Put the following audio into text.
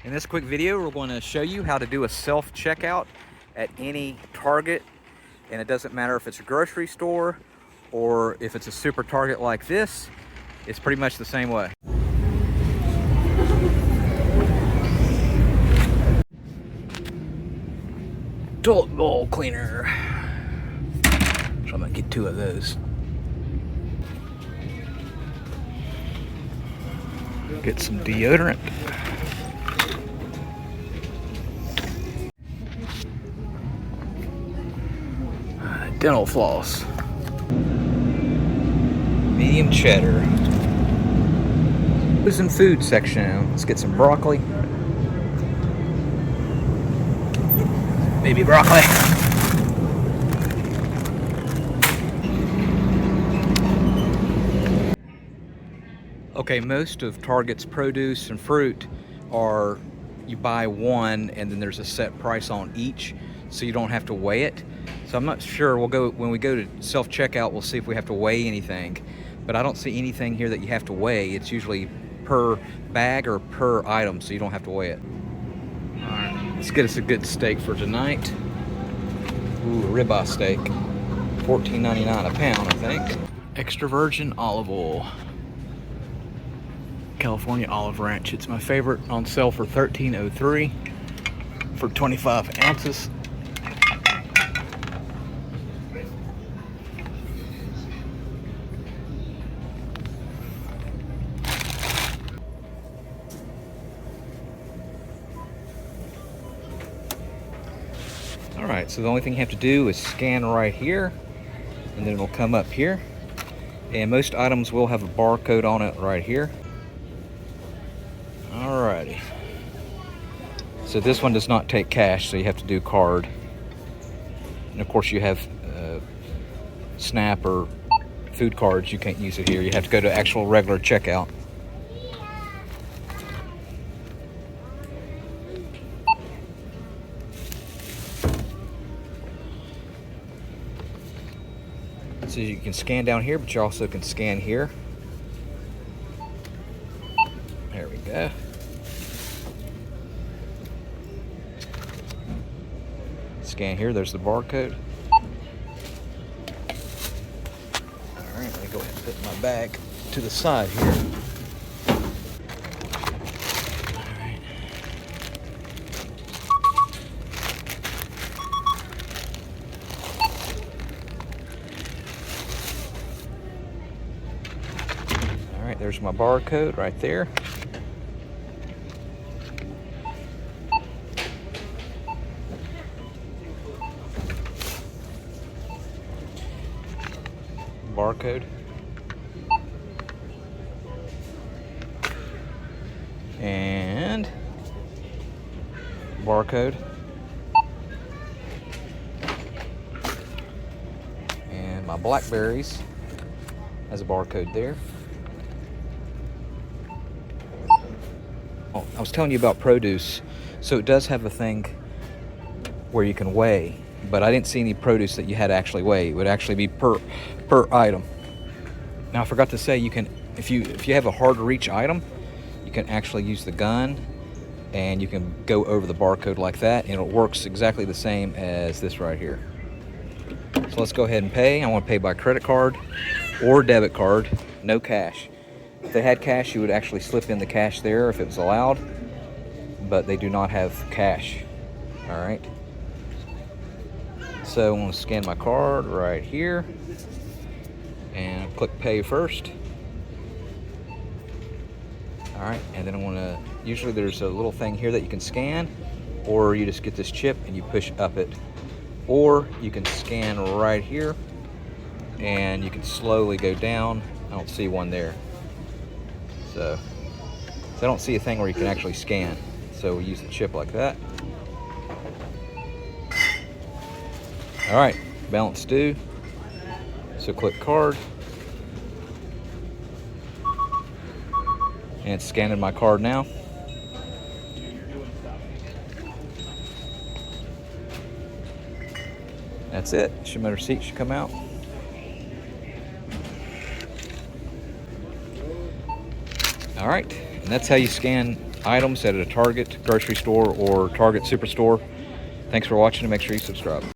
In this quick video, we're going to show you how to do a self-checkout at any Target. And it doesn't matter if it's a grocery store or if it's a super Target like this, it's pretty much the same way. Toilet bowl cleaner. So I'm gonna get 2 of those. Get some deodorant. Dental floss. Medium cheddar. Who's in food section? Let's get some broccoli. Baby broccoli. Okay, most of Target's produce and fruit are you buy one and then there's a set price on each, so you don't have to weigh it. So I'm not sure, when we go to self-checkout, we'll see if we have to weigh anything, but I don't see anything here that you have to weigh. It's usually per bag or per item, so you don't have to weigh it. All right, let's get us a good steak for tonight. Ooh, a ribeye steak, $14.99 a pound, I think. Extra virgin olive oil. California Olive Ranch. It's my favorite, on sale for $13.03 for 25 ounces. All right, so the only thing you have to do is scan right here, and then it'll come up here. And most items will have a barcode on it right here. Alrighty. So this one does not take cash, so you have to do card. And of course you have SNAP or food cards. You can't use it here. You have to go to actual regular checkout. So you can scan down here, but you also can scan here. There we go. Scan here, there's the barcode. All right, let me go ahead and put my bag to the side here. All right. All right, there's my barcode right there. Barcode. And barcode. And my blackberries has a barcode there. Oh, I was telling you about produce. So it does have a thing where you can weigh, but I didn't see any produce that you had to actually weigh. It would actually be per item. Now I forgot to say, you can, if you have a hard to reach item, you can actually use the gun and you can go over the barcode like that, and it works exactly the same as this right here. So let's go ahead and pay. I want to pay by credit card or debit card, no cash. If they had cash, you would actually slip in the cash there if it was allowed, but they do not have cash. All right. So I'm going to scan my card right here and click pay first. All right, and then I want to, usually there's a little thing here that you can scan, or you just get this chip and you push up it, or you can scan right here and you can slowly go down. I don't see one there. So I don't see a thing where you can actually scan. So we use the chip like that. All right, balance due. So click card. And it's scanning my card now. That's it. My receipt should come out. All right, and that's how you scan items at a Target grocery store or Target Superstore. Thanks for watching, and make sure you subscribe.